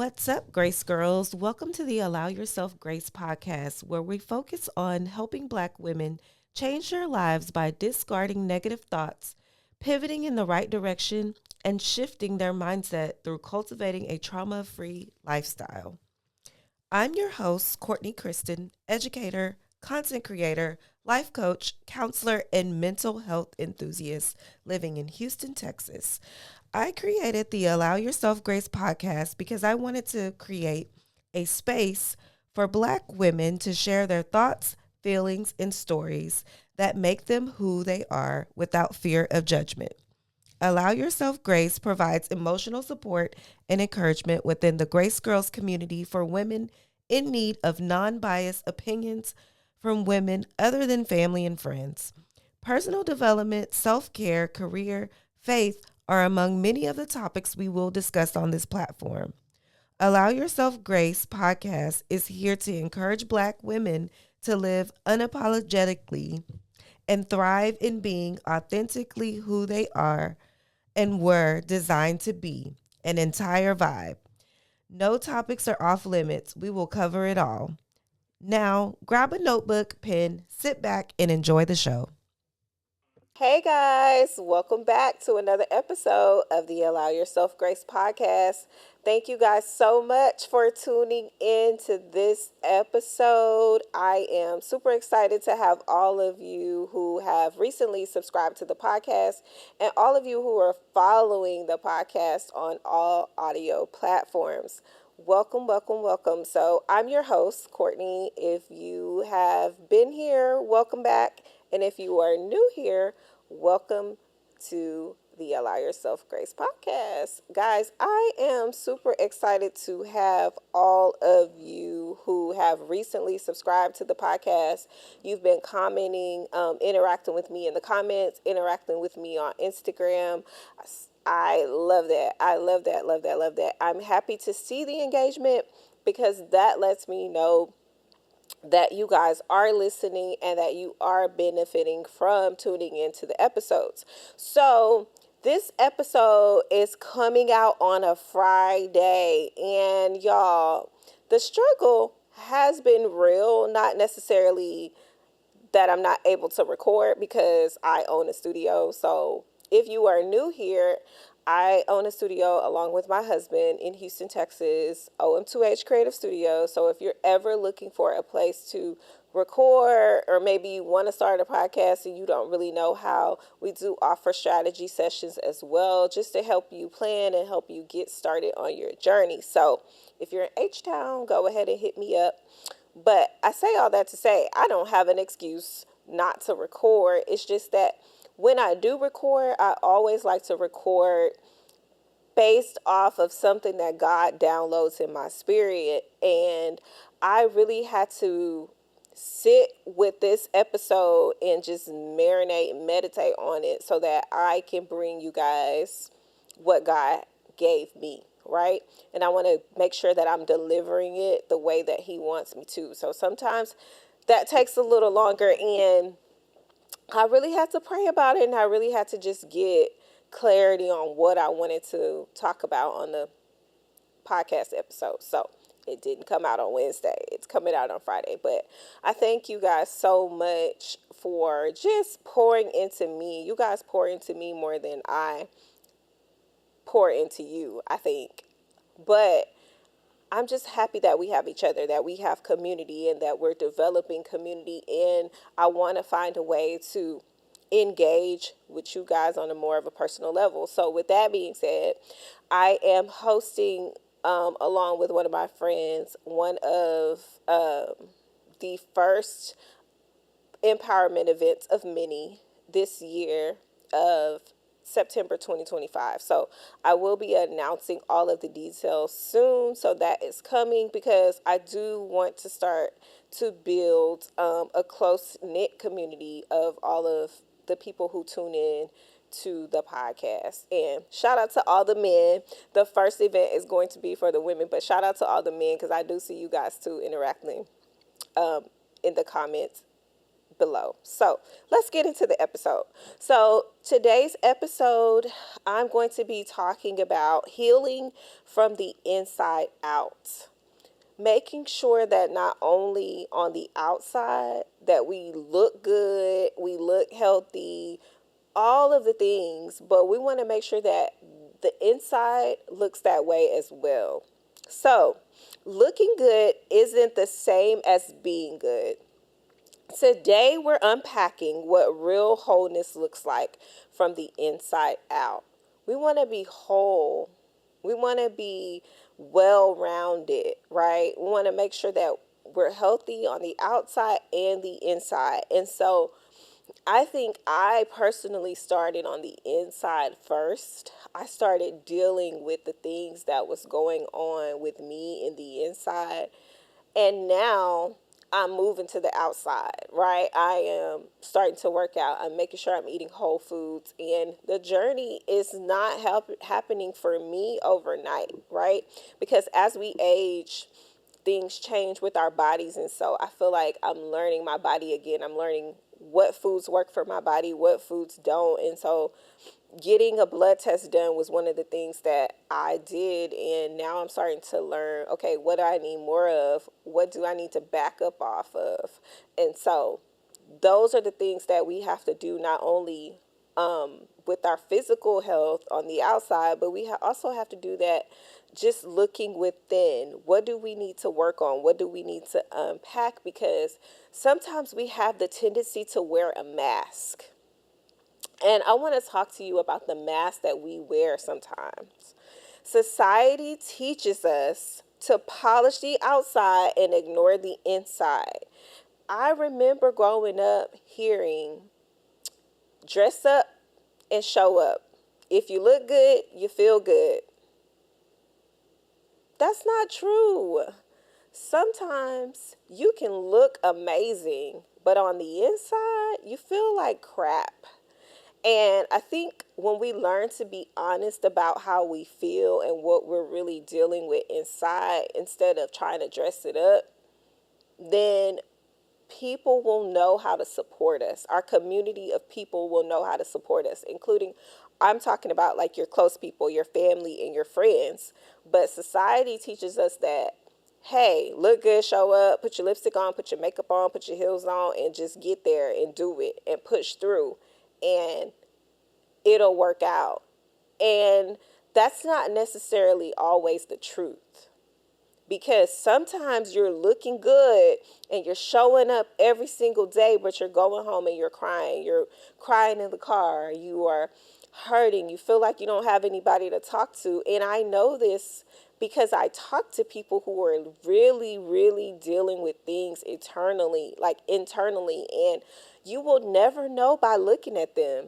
What's up, Grace Girls? Welcome to the Allow Yourself Grace podcast, where we focus on helping Black women change their lives by discarding negative thoughts, pivoting in the right direction, and shifting their mindset through cultivating a trauma free lifestyle. I'm your host, Courtney Christten, educator, content creator, life coach, counselor, and mental health enthusiast living in Houston, Texas. I created the Allow Yourself Grace podcast because I wanted to create a space for Black women to share their thoughts, feelings, and stories that make them who they are without fear of judgment. Allow Yourself Grace provides emotional support and encouragement within the Grace Girls community for women in need of non biased opinions from women other than family and friends. Personal development, self care, career, faith are among many of the topics we will discuss on this platform. Allow Yourself Grace podcast is here to encourage Black women to live unapologetically and thrive in being authentically who they are and were designed to be, an entire vibe. No topics are off limits. We will cover it all. Now, grab a notebook, pen, sit back, and enjoy the show. Hey guys, welcome back to another episode of the Allow Yourself Grace podcast. Thank you guys so much for tuning in to this episode. I am super excited to have all of you who have recently subscribed to the podcast and all of you who are following the podcast on all audio platforms. Welcome, welcome, welcome. So, I'm your host, Courtney. If you have been here, welcome back. And if you are new here, welcome to the Allow Yourself Grace podcast. Guys, I am super excited to have all of you who have recently subscribed to the podcast. You've been commenting, interacting with me in the comments, interacting with me on Instagram. I love that. I love that, love that, love that. I'm happy to see the engagement because that lets me know that you guys are listening and that you are benefiting from tuning into the episodes. So, this episode is coming out on a Friday, and y'all, the struggle has been real, not necessarily that I'm not able to record because I own a studio. So, if you are new here, I own a studio along with my husband in Houston, Texas, OM2H Creative Studio. So if you're ever looking for a place to record, or maybe you want to start a podcast and you don't really know how, we do offer strategy sessions as well, just to help you plan and help you get started on your journey. So if you're in H-Town, go ahead and hit me up. But I say all that to say, I don't have an excuse not to record. It's just that when I do record, I always like to record based off of something that God downloads in my spirit. And I really had to sit with this episode and just marinate and meditate on it so that I can bring you guys what God gave me, right? And I want to make sure that I'm delivering it the way that He wants me to. So sometimes that takes a little longer, and I really had to pray about it, and I really had to just get clarity on what I wanted to talk about on the podcast episode. So it didn't come out on Wednesday. It's coming out on Friday. But I thank you guys so much for just pouring into me. You guys pour into me more than I pour into you, I think. But I'm just happy that we have each other, that we have community, and that we're developing community. And I want to find a way to engage with you guys on a more of a personal level. So with that being said, I am hosting, along with one of my friends, one of the first empowerment events of many this year of September 2025. So I will be announcing all of the details soon. So that is coming because I do want to start to build a close-knit community of all of the people who tune in to the podcast. And shout out to all the men. The first event is going to be for the women, but shout out to all the men because I do see you guys too interacting in the comments below. So let's get into the episode. So today's episode, I'm going to be talking about healing from the inside out. Making sure that not only on the outside that we look good, we look healthy, all of the things, but we want to make sure that the inside looks that way as well. So, looking good isn't the same as being good. Today, we're unpacking what real wholeness looks like from the inside out. We want to be whole. We want to be well rounded, right? We want to make sure that we're healthy on the outside and the inside. And so, I think I personally started on the inside first. I started dealing with the things that was going on with me in the inside. And now I'm moving to the outside, right? I am starting to work out. I'm making sure I'm eating whole foods. And the journey is not happening for me overnight, right? Because as we age, things change with our bodies. And so I feel like I'm learning my body again. I'm learning what foods work for my body, what foods don't. And so getting a blood test done was one of the things that I did. And now I'm starting to learn, okay, what do I need more of? What do I need to back up off of? And so those are the things that we have to do, not only with our physical health on the outside, but we also have to do that just looking within. What do we need to work on? What do we need to unpack? Because sometimes we have the tendency to wear a mask. And I want to talk to you about the mask that we wear sometimes. Society teaches us to polish the outside and ignore the inside. I remember growing up hearing, dress up and show up. If you look good, you feel good. That's not true. Sometimes you can look amazing, but on the inside, you feel like crap. And I think when we learn to be honest about how we feel and what we're really dealing with inside instead of trying to dress it up, then people will know how to support us. Our community of people will know how to support us, including, I'm talking about like your close people, your family, and your friends. But society teaches us that, hey, look good, show up, put your lipstick on, put your makeup on, put your heels on, and just get there and do it and push through. And it'll work out. And that's not necessarily always the truth. Because sometimes you're looking good and you're showing up every single day, but you're going home and you're crying. You're crying in the car. You are hurting. You feel like you don't have anybody to talk to. And I know this because I talk to people who are really, really dealing with things internally. And you will never know by looking at them.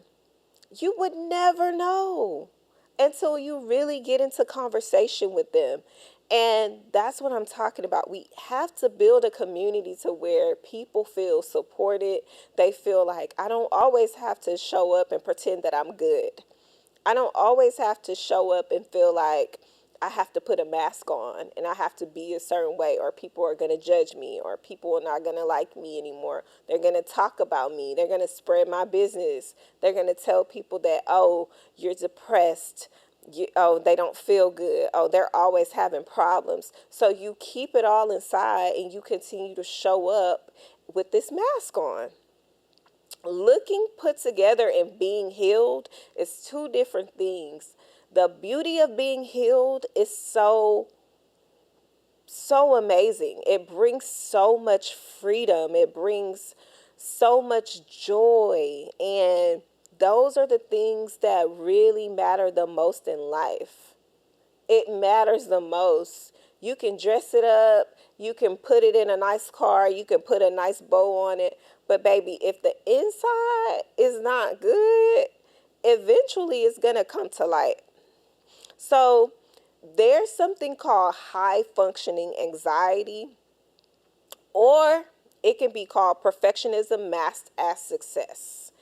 You would never know until you really get into conversation with them. And that's what I'm talking about. We have to build a community to where people feel supported. They feel like I don't always have to show up and pretend that I'm good. I don't always have to show up and feel like I have to put a mask on and I have to be a certain way, or people are going to judge me, or people are not going to like me anymore. They're going to talk about me. They're going to spread my business. They're going to tell people that, oh, you're depressed. They don't feel good. Oh, they're always having problems. So you keep it all inside and you continue to show up with this mask on. Looking put together and being healed is two different things. The beauty of being healed is so amazing. It brings so much freedom. It brings so much joy. And those are the things that really matter the most in life. It matters the most. You can dress it up. You can put it in a nice car. You can put a nice bow on it. But baby, if the inside is not good, eventually it's going to come to light. So there's something called high functioning anxiety, or it can be called perfectionism masked as success.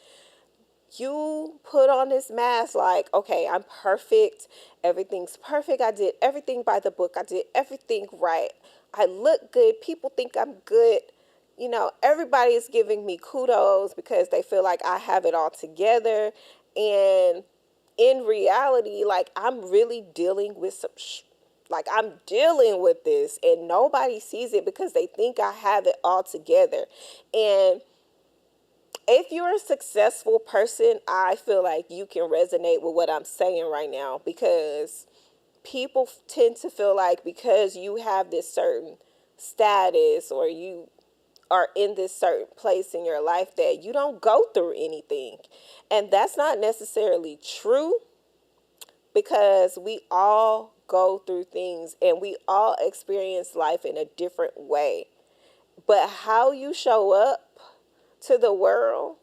You put on this mask like, okay, I'm perfect. Everything's perfect. I did everything by the book. I did everything right. I look good. People think I'm good. everybody's giving me kudos because they feel like I have it all together. And in reality, like, I'm really dealing with like, I'm dealing with this, and nobody sees it because they think I have it all together. And if you're a successful person, I feel like you can resonate with what I'm saying right now, because people tend to feel like because you have this certain status, or you are in this certain place in your life, that you don't go through anything. And that's not necessarily true, because we all go through things and we all experience life in a different way. But how you show up to the world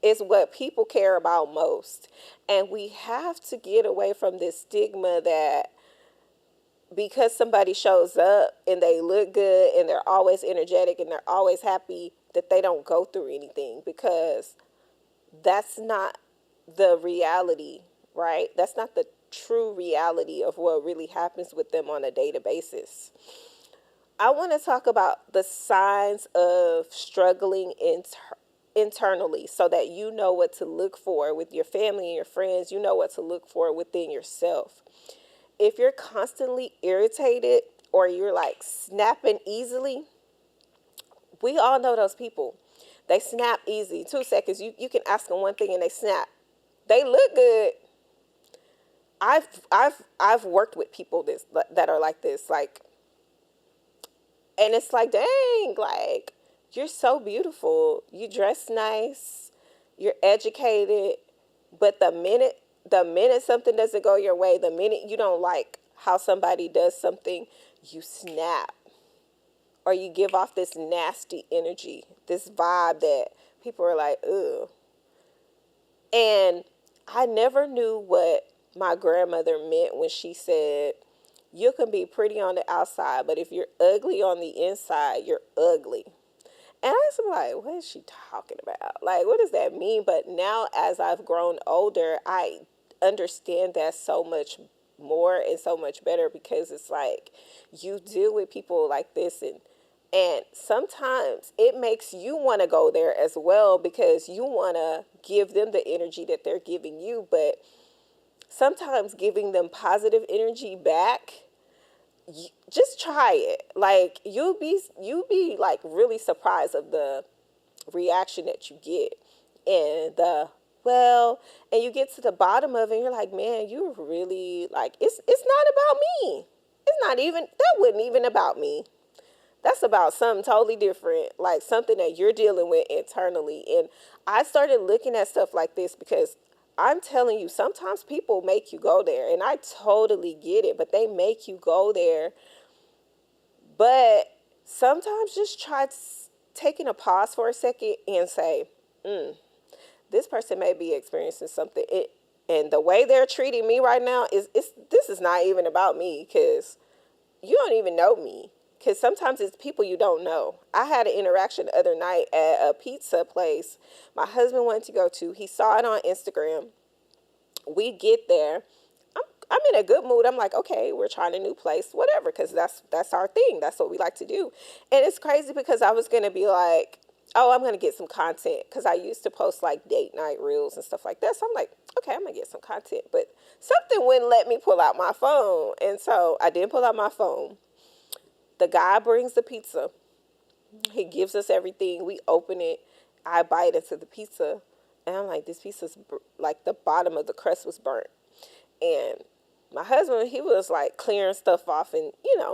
is what people care about most. And we have to get away from this stigma that because somebody shows up and they look good and they're always energetic and they're always happy, that they don't go through anything, because that's not the reality, right? That's not the true reality of what really happens with them on a daily basis. I want to talk about the signs of struggling internally, so that you know what to look for with your family and your friends. You know what to look for within yourself. If you're constantly irritated, or you're like snapping easily, we all know those people. They snap easy. 2 seconds, you can ask them one thing and they snap. They look good. I've worked with people that are like this, like, and it's like, dang, like, you're so beautiful. You dress nice. You're educated. But the minute something doesn't go your way, the minute you don't like how somebody does something, you snap, or you give off this nasty energy, this vibe that people are like, ugh. And I never knew what my grandmother meant when she said, you can be pretty on the outside, but if you're ugly on the inside, you're ugly. And I was like, what is she talking about? Like, what does that mean? But now, as I've grown older, I understand that so much more and so much better, because it's like, you deal with people like this, and sometimes it makes you want to go there as well, because you want to give them the energy that they're giving you. But sometimes giving them positive energy back, just try it. Like, you'll be like really surprised of the reaction that you get, and the well, and you get to the bottom of it, and you're like, man, you really, like, it's not about me. It's not even, that wasn't even about me. That's about something totally different, like something that you're dealing with internally. And I started looking at stuff like this, because I'm telling you, sometimes people make you go there, and I totally get it, but they make you go there. But sometimes just try taking a pause for a second and say, this person may be experiencing something. And the way they're treating me right now this is not even about me, because you don't even know me. Because sometimes it's people you don't know. I had an interaction the other night at a pizza place my husband wanted to go to. He saw it on Instagram. We get there. I'm in a good mood. I'm like, okay, we're trying a new place, whatever, because that's our thing. That's what we like to do. And it's crazy, because I was gonna be like, oh, I'm gonna get some content, because I used to post like date night reels and stuff like that. So I'm like, okay, I'm gonna get some content, but something wouldn't let me pull out my phone, and so I didn't pull out my phone. The guy brings the pizza. He gives us everything. We open it. I bite into the pizza, and I'm like, this pizza's like, the bottom of the crust was burnt. And my husband, he was like clearing stuff off, and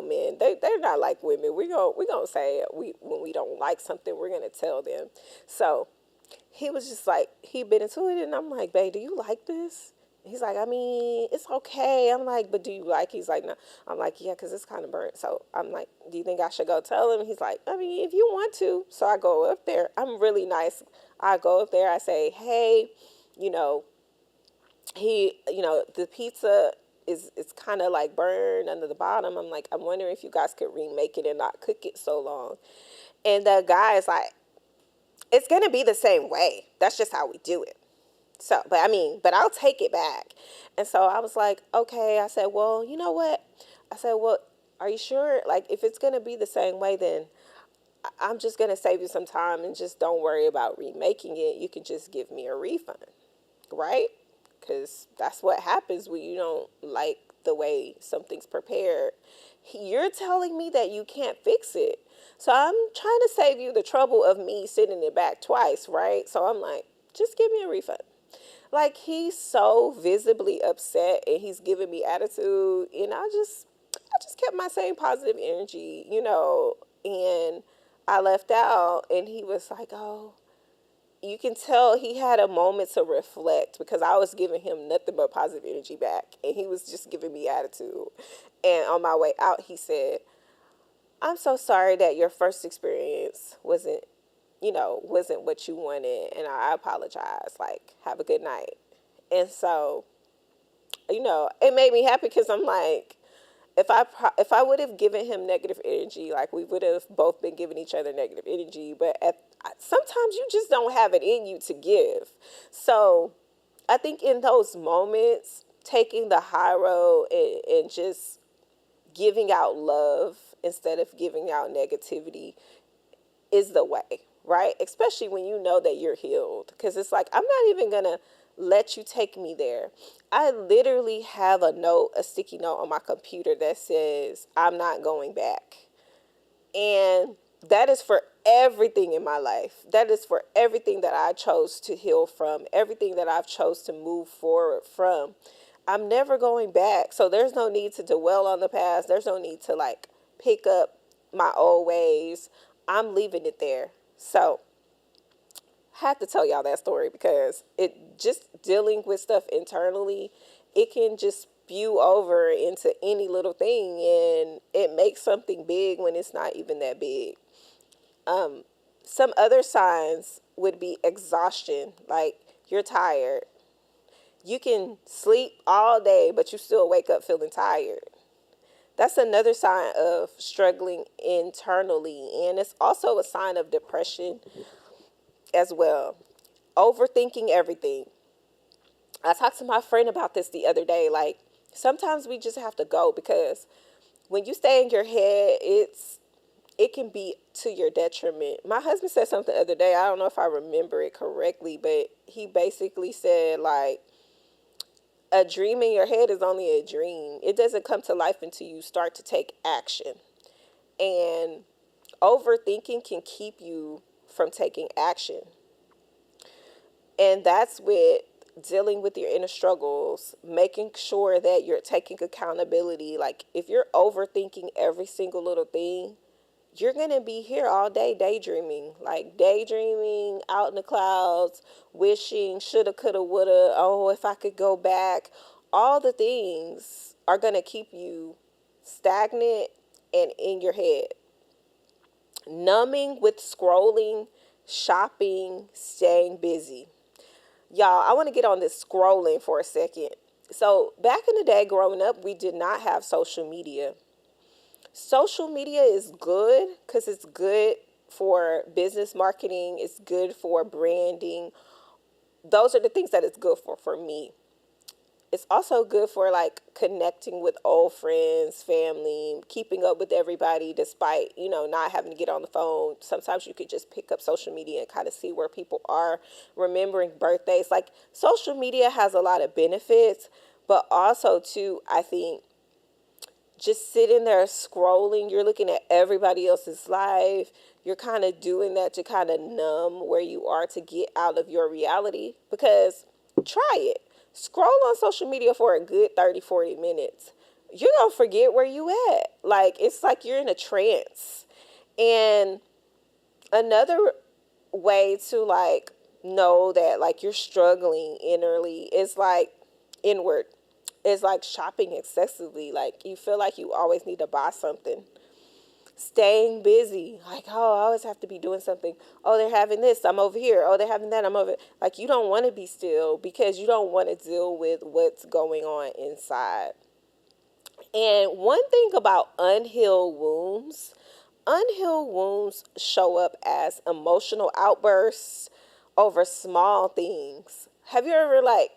men, they're not like women. We gonna say, when we don't like something, we're gonna tell them. So he was just like, he bit into it, and I'm like, babe, do you like this? He's like, I mean, it's okay. I'm like, but do you like? He's like, no. I'm like, yeah, because it's kind of burnt. So I'm like, do you think I should go tell him? He's like, I mean, if you want to. So I go up there. I'm really nice. I go up there. I say, hey, you know, the pizza is, it's kind of like burned under the bottom. I'm like, I'm wondering if you guys could remake it and not cook it so long. And the guy is like, it's going to be the same way. That's just how we do it. So, but I'll take it back. And so I was like, okay. I said, well, you know what? I said, well, are you sure? Like, if it's going to be the same way, then I'm just going to save you some time and just don't worry about remaking it. You can just give me a refund, right? Because that's what happens when you don't like the way something's prepared. You're telling me that you can't fix it. So I'm trying to save you the trouble of me sending it back twice, right? So I'm like, just give me a refund. Like, he's so visibly upset and he's giving me attitude, and I just kept my same positive energy, and I left out, and he was like, "Oh, you can tell he had a moment to reflect because I was giving him nothing but positive energy back, and he was just giving me attitude." And on my way out, he said, "I'm so sorry that your first experience wasn't what you wanted, and I apologize. Like, have a good night." And so, it made me happy because I'm like, if I would have given him negative energy, like, we would have both been giving each other negative energy. But sometimes you just don't have it in you to give. So I think in those moments, taking the high road and just giving out love instead of giving out negativity is the way, right? Especially when you know that you're healed. Because it's like, I'm not even going to let you take me there. I literally have a sticky note on my computer that says, I'm not going back. And that is for everything in my life. That is for everything that I chose to heal from, everything that I've chose to move forward from. I'm never going back. So there's no need to dwell on the past. There's no need to like pick up my old ways. I'm leaving it there. So I had to tell y'all that story because it just dealing with stuff internally, it can just spew over into any little thing, and it makes something big when it's not even that big. Some other signs would be exhaustion, like you're tired. You can sleep all day, but you still wake up feeling tired. That's another sign of struggling internally. And it's also a sign of depression as well. Overthinking everything. I talked to my friend about this the other day. Like, sometimes we just have to go because when you stay in your head, it can be to your detriment. My husband said something the other day. I don't know if I remember it correctly, but he basically said, like, a dream in your head is only a dream. It doesn't come to life until you start to take action. And overthinking can keep you from taking action. And that's with dealing with your inner struggles, making sure that you're taking accountability. Like, if you're overthinking every single little thing, you're going to be here all day daydreaming, like daydreaming out in the clouds, wishing, shoulda, coulda, woulda, oh, if I could go back. All the things are going to keep you stagnant and in your head. Numbing with scrolling, shopping, staying busy. Y'all, I want to get on this scrolling for a second. So, back in the day growing up, we did not have social media. Social media is good because it's good for business marketing, it's good for branding. Those are the things that it's good for me. It's also good for like connecting with old friends, family, keeping up with everybody despite, not having to get on the phone. Sometimes you could just pick up social media and kind of see where people are, remembering birthdays. Like, social media has a lot of benefits, but also too, I think just sitting there scrolling, you're looking at everybody else's life. You're kind of doing that to kind of numb where you are, to get out of your reality. Because try it. Scroll on social media for a good 30, 40 minutes. You're going to forget where you at. Like, it's like you're in a trance. And another way to like know that like you're struggling innerly is like inward. It's like shopping excessively. Like, you feel like you always need to buy something. Staying busy. Like, oh, I always have to be doing something. Oh, they're having this, I'm over here. Oh, they're having that, I'm over. Like, you don't want to be still because you don't want to deal with what's going on inside. And one thing about unhealed wounds show up as emotional outbursts over small things. Have you ever you're like,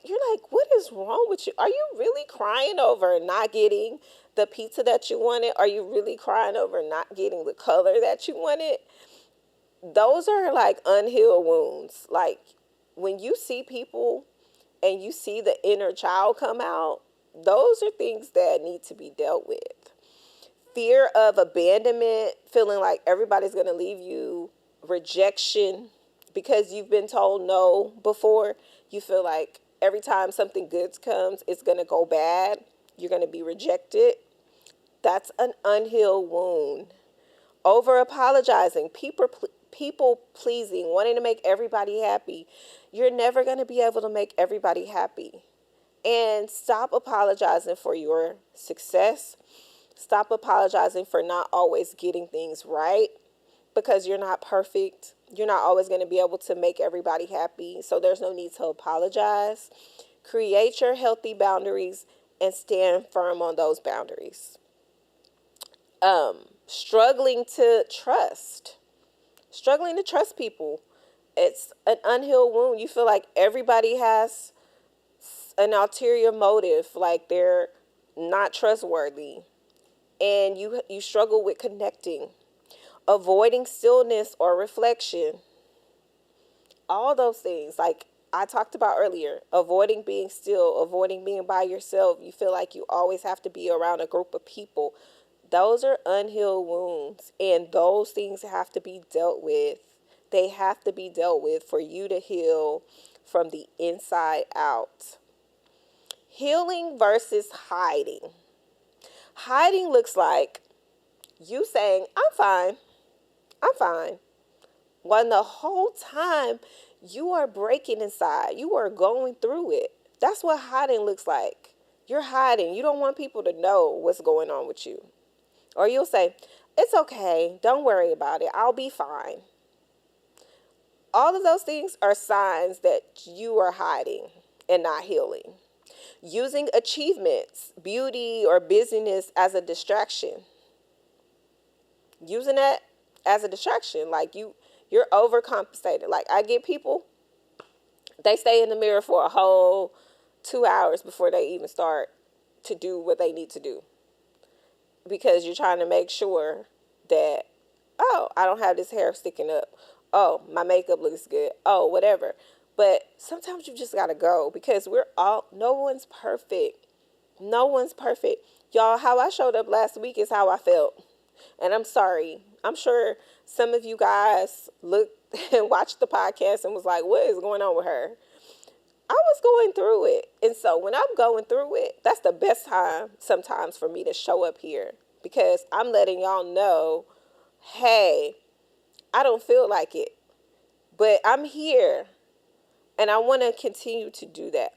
what is wrong with you? Are you really crying over not getting the pizza that you wanted? Are you really crying over not getting the color that you wanted? those are like unhealed wounds. Like when you see people and you see the inner child come out, those are things that need to be dealt with. Fear of abandonment, feeling like everybody's going to leave you, rejection because you've been told no before. You feel like every time something good comes, it's going to go bad. You're going to be rejected. That's an unhealed wound. Over apologizing, people pleasing, wanting to make everybody happy. You're never going to be able to make everybody happy. And stop apologizing for your success. Stop apologizing for not always getting things right, because you're not perfect. You're not always going to be able to make everybody happy. So there's no need to apologize. Create your healthy boundaries and stand firm on those boundaries. Struggling to trust. Struggling to trust people. It's an unhealed wound. You feel like everybody has an ulterior motive, like they're not trustworthy, and you struggle with connecting. Avoiding stillness or reflection. All those things, like I talked about earlier, avoiding being still, avoiding being by yourself. You feel like you always have to be around a group of people. Those are unhealed wounds, and those things have to be dealt with. They have to be dealt with for you to heal from the inside out. Healing versus hiding. Hiding looks like you saying, I'm fine, I'm fine. When the whole time you are breaking inside, you are going through it. That's what hiding looks like. You're hiding. You don't want people to know what's going on with you. Or you'll say, it's okay, don't worry about it, I'll be fine. All of those things are signs that you are hiding and not healing. Using achievements, beauty, or busyness as a distraction. Using that as a distraction, like you're overcompensated. Like I get people, they stay in the mirror for a whole 2 hours before they even start to do what they need to do, because you're trying to make sure that, oh, I don't have this hair sticking up. Oh, my makeup looks good. Oh, whatever. But sometimes you just got to go, because no one's perfect. No one's perfect. Y'all, how I showed up last week is how I felt. And I'm sorry. I'm sure some of you guys looked and watched the podcast and was like, what is going on with her? I was going through it. And so when I'm going through it, that's the best time sometimes for me to show up here, because I'm letting y'all know, hey, I don't feel like it, but I'm here and I want to continue to do that.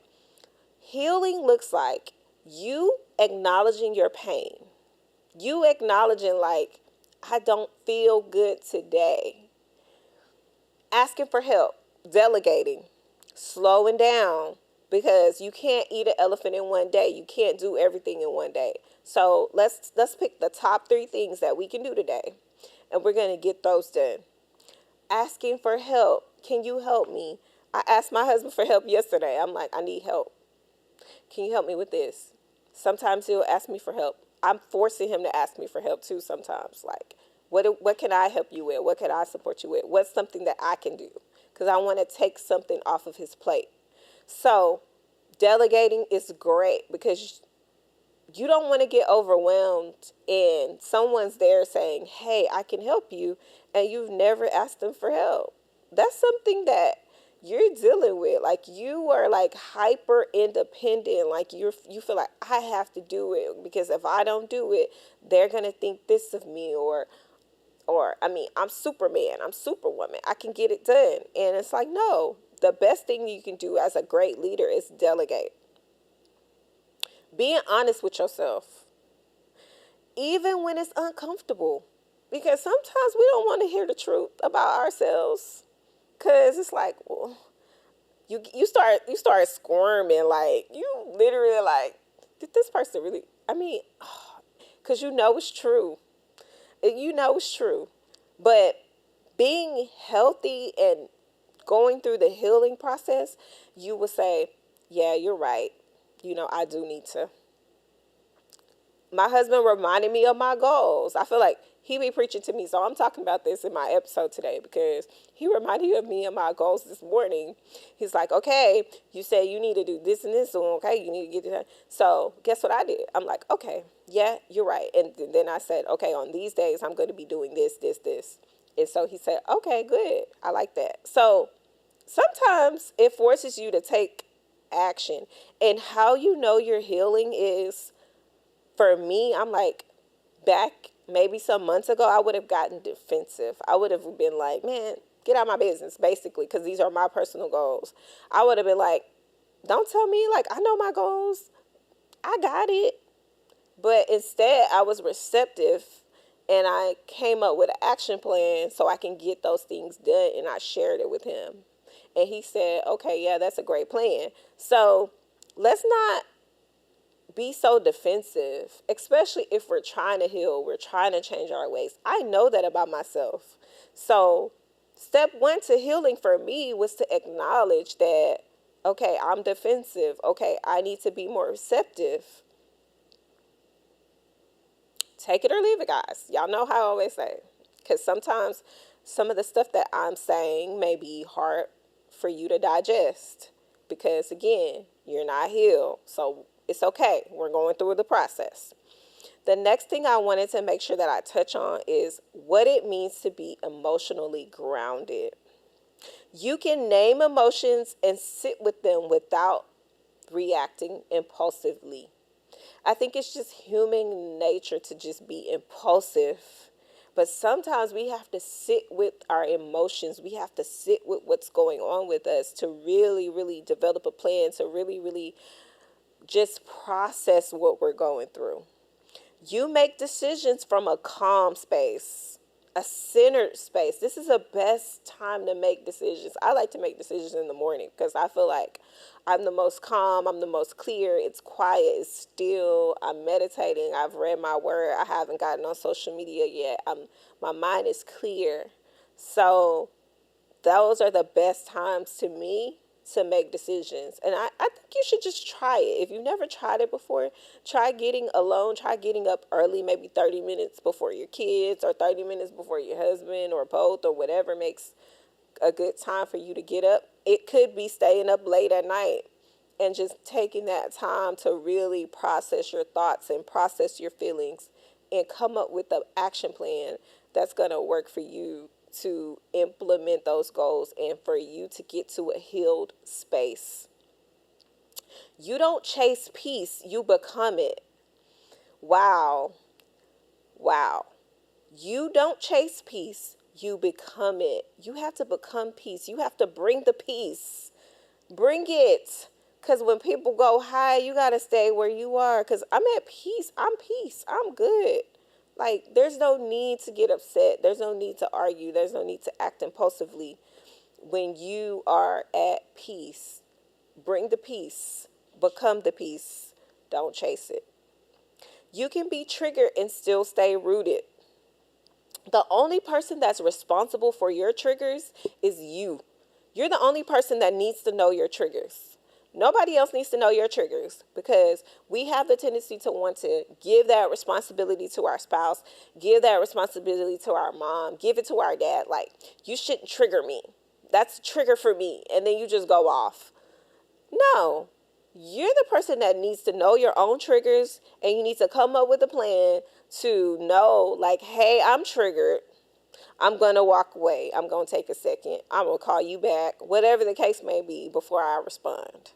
Healing looks like you acknowledging your pain. You acknowledging, like, I don't feel good today. Asking for help, delegating, slowing down, because you can't eat an elephant in one day. You can't do everything in one day. So let's pick the top 3 things that we can do today, and we're going to get those done. Asking for help. Can you help me? I asked my husband for help yesterday. I'm like, I need help. Can you help me with this? Sometimes he'll ask me for help. I'm forcing him to ask me for help too sometimes. Like, what can I help you with? What can I support you with? What's something that I can do? Because I want to take something off of his plate. So delegating is great, because you don't want to get overwhelmed and someone's there saying, hey, I can help you, and you've never asked them for help. That's something that you're dealing with. Like, you are like hyper independent. Like you feel like, I have to do it, because if I don't do it, they're going to think this of me, or I mean, I'm Superman, I'm Superwoman, I can get it done. And it's like, no, the best thing you can do as a great leader is delegate. Being honest with yourself, even when it's uncomfortable, because sometimes we don't want to hear the truth about ourselves, because it's like, well, you start squirming, like you literally like, did this person really? I mean, because you know it's true. You know it's true. But being healthy and going through the healing process, you will say, yeah, you're right. I do need to. My husband reminded me of my goals. I feel like he be preaching to me. So I'm talking about this in my episode today because he reminded me of my goals this morning. He's like, okay, you say you need to do this and this, so okay, you need to get it. So guess what I did? I'm like, okay, yeah, you're right. And then I said, okay, on these days, I'm going to be doing this, this, this. And so he said, okay, good. I like that. So sometimes it forces you to take action. And how you know you're healing is, for me, I'm like, back maybe some months ago, I would have gotten defensive. I would have been like, man, get out of my business, basically, because these are my personal goals. I would have been like, don't tell me, like, I know my goals. I got it. But instead, I was receptive and I came up with an action plan so I can get those things done, and I shared it with him. And he said, okay, yeah, that's a great plan. So let's not be so defensive, especially if we're trying to heal, we're trying to change our ways. I know that about myself. So step one to healing for me was to acknowledge that, okay, I'm defensive. Okay, I need to be more receptive. Take it or leave it, guys. Y'all know how I always say. Because sometimes some of the stuff that I'm saying may be hard for you to digest. Because again, you're not healed. So it's okay. We're going through the process. The next thing I wanted to make sure that I touch on is what it means to be emotionally grounded. You can name emotions and sit with them without reacting impulsively. I think it's just human nature to just be impulsive. But sometimes we have to sit with our emotions. We have to sit with what's going on with us to really, really develop a plan, to really, really just process what we're going through. You make decisions from a calm space, a centered space. This is the best time to make decisions. I like to make decisions in the morning because I feel like I'm the most calm, I'm the most clear. It's quiet, it's still. I'm meditating. I've read my word. I haven't gotten on social media yet. My mind is clear. So those are the best times to me to make decisions. And I think you should just try it. If you've never tried it before, try getting alone, try getting up early, maybe 30 minutes before your kids or 30 minutes before your husband or both or whatever makes a good time for you to get up. It could be staying up late at night and just taking that time to really process your thoughts and process your feelings and come up with an action plan that's going to work for you to implement those goals and for you to get to a healed space. You don't chase peace, you become it. Wow. Wow. You don't chase peace, you become it. You have to become peace. You have to bring the peace. Bring it. Because when people go high, you got to stay where you are. Because I'm at peace. I'm peace. I'm good. Like, there's no need to get upset. There's no need to argue. There's no need to act impulsively when you are at peace. Bring the peace. Become the peace. Don't chase it. You can be triggered and still stay rooted. The only person that's responsible for your triggers is you. You're the only person that needs to know your triggers. Nobody else needs to know your triggers because we have the tendency to want to give that responsibility to our spouse, give that responsibility to our mom, give it to our dad. Like, you shouldn't trigger me. That's a trigger for me. And then you just go off. No, you're the person that needs to know your own triggers, and you need to come up with a plan to know, like, hey, I'm triggered. I'm going to walk away. I'm going to take a second. I'm going to call you back, whatever the case may be, before I respond.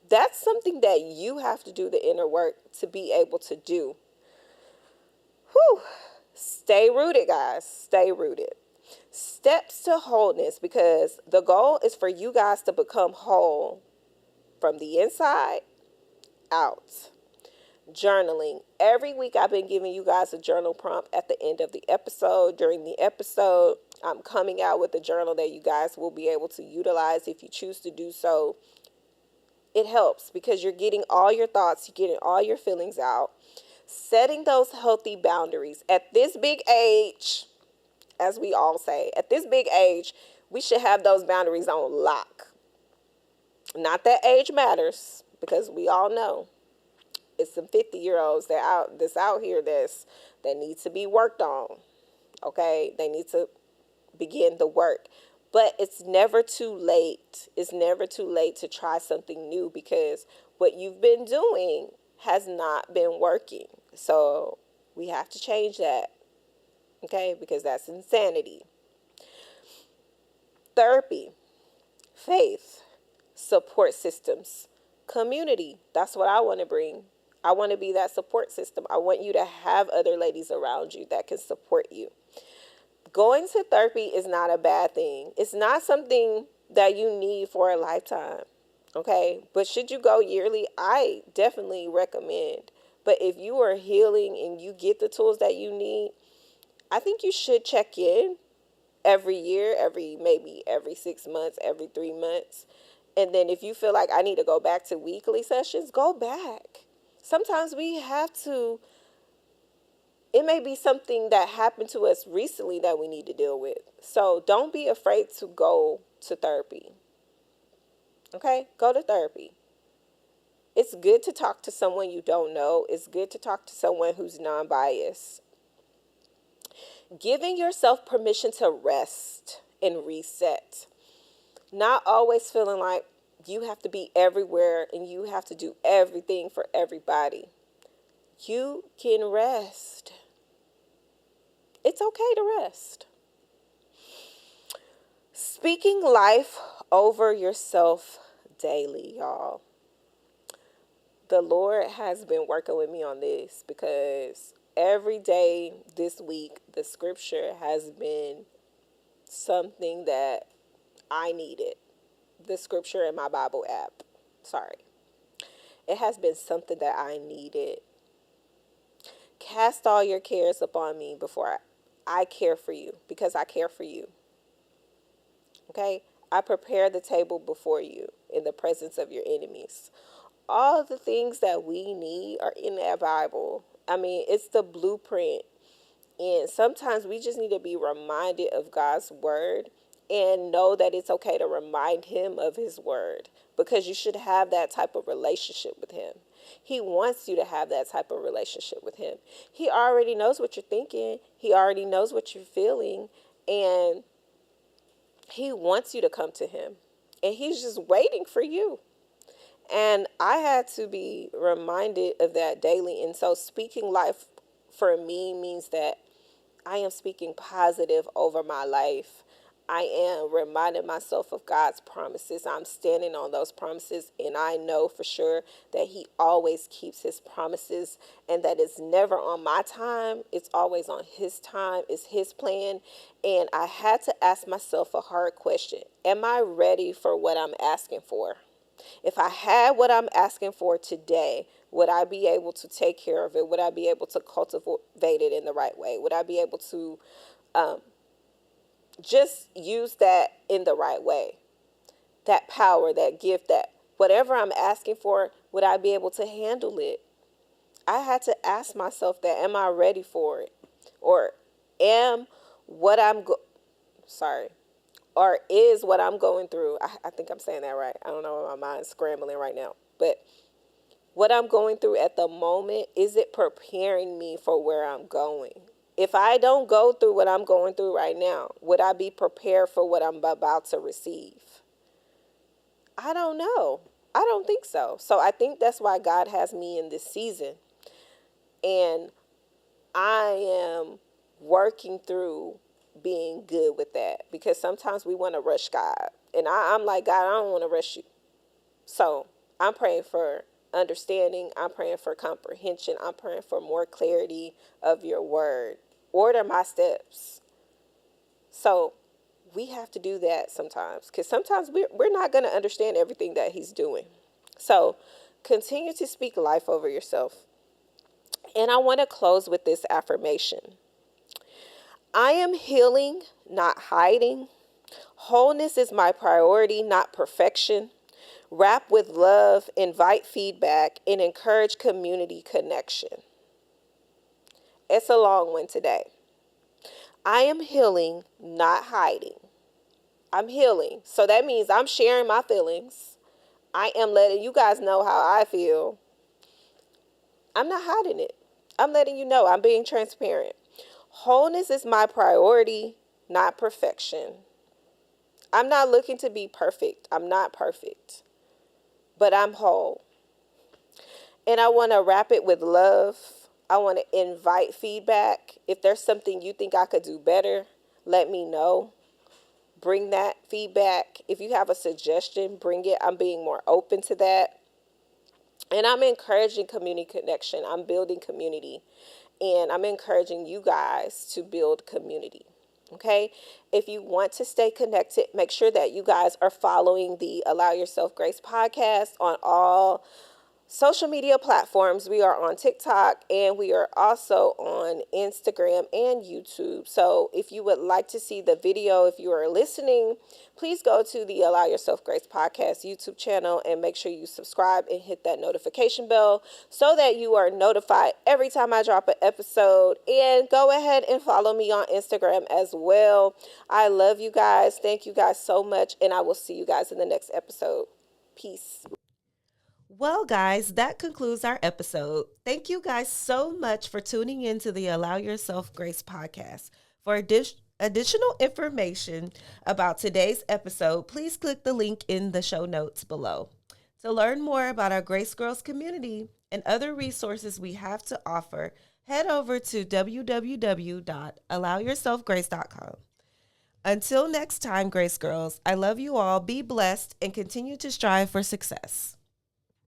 That's something that you have to do the inner work to be able to do. Whew. Stay rooted, guys. Stay rooted. Steps to wholeness, because the goal is for you guys to become whole from the inside out. Journaling. Every week I've been giving you guys a journal prompt at the end of the episode. During the episode, I'm coming out with a journal that you guys will be able to utilize if you choose to do so. It helps because you're getting all your thoughts, you're getting all your feelings out. Setting those healthy boundaries. At this big age, as we all say, at this big age, we should have those boundaries on lock. Not that age matters, because we all know it's some 50-year-olds that's out here that needs to be worked on. Okay, they need to begin the work. But it's never too late. It's never too late to try something new, because what you've been doing has not been working. So we have to change that, okay? Because that's insanity. Therapy, faith, support systems, community. That's what I want to bring. I want to be that support system. I want you to have other ladies around you that can support you. Going to therapy is not a bad thing. It's not something that you need for a lifetime, okay? But should you go yearly? I definitely recommend. But if you are healing and you get the tools that you need, I think you should check in every year, maybe every 6 months, every 3 months. And then if you feel like I need to go back to weekly sessions, go back. Sometimes we have to, it may be something that happened to us recently that we need to deal with. So don't be afraid to go to therapy. Okay? Go to therapy. It's good to talk to someone you don't know. It's good to talk to someone who's non-biased. Giving yourself permission to rest and reset. Not always feeling like you have to be everywhere and you have to do everything for everybody. You can rest. It's okay to rest. Speaking life over yourself daily, y'all. The Lord has been working with me on this, because every day this week, the scripture has been something that I needed. The scripture in my Bible app. Sorry. It has been something that I needed. Cast all your cares upon me before I care for you, because I care for you. Okay? I prepare the table before you in the presence of your enemies. All the things that we need are in that Bible. I mean, it's the blueprint. And sometimes we just need to be reminded of God's word and know that it's okay to remind him of his word, because you should have that type of relationship with him. He wants you to have that type of relationship with him. He already knows what you're thinking. He already knows what you're feeling. And he wants you to come to him. And he's just waiting for you. And I had to be reminded of that daily. And so speaking life for me means that I am speaking positive over my life. I am reminding myself of God's promises. I'm standing on those promises, and I know for sure that he always keeps his promises, and that it's never on my time. It's always on his time. It's his plan. And I had to ask myself a hard question. Am I ready for what I'm asking for? If I had what I'm asking for today, would I be able to take care of it? Would I be able to cultivate it in the right way? Would I be able to just use that in the right way? That power, that gift, that whatever I'm asking for, would I be able to handle it? I had to ask myself that, am I ready for it? Or am what I'm, sorry, or is what I'm going through, I think I'm saying that right. I don't know, my mind's scrambling right now. But what I'm going through at the moment, is it preparing me for where I'm going? If I don't go through what I'm going through right now, would I be prepared for what I'm about to receive? I don't know. I don't think so. So I think that's why God has me in this season. And I am working through being good with that, because sometimes we want to rush God. And I'm like, God, I don't want to rush you. So I'm praying for understanding. I'm praying for comprehension. I'm praying for more clarity of your word. Order my steps. So we have to do that sometimes, because sometimes we're not going to understand everything that he's doing. So continue to speak life over yourself. And I want to close with this affirmation. I am healing, not hiding. Wholeness is my priority, not perfection. Wrap with love, invite feedback, and encourage community connection. It's a long one today. I am healing, not hiding. I'm healing. So that means I'm sharing my feelings. I am letting you guys know how I feel. I'm not hiding it. I'm letting you know. I'm being transparent. Wholeness is my priority, not perfection. I'm not looking to be perfect. I'm not perfect, but I'm whole. And I want to wrap it with love. I want to invite feedback. If there's something you think I could do better, let me know. Bring that feedback. If you have a suggestion, bring it. I'm being more open to that. And I'm encouraging community connection. I'm building community. And I'm encouraging you guys to build community. Okay? If you want to stay connected, make sure that you guys are following the Allow Yourself Grace podcast on all social media platforms. We are on TikTok and we are also on Instagram and YouTube. So if you would like to see the video, if you are listening, please go to the Allow Yourself Grace podcast YouTube channel and make sure you subscribe and hit that notification bell so that you are notified every time I drop an episode. And go ahead and follow me on Instagram as well. I love you guys. Thank you guys so much. And I will see you guys in the next episode. Peace. Well, guys, that concludes our episode. Thank you guys so much for tuning in to the Allow Yourself Grace podcast. For additional information about today's episode, please click the link in the show notes below. To learn more about our Grace Girls community and other resources we have to offer, head over to www.allowyourselfgrace.com. Until next time, Grace Girls, I love you all. Be blessed and continue to strive for success.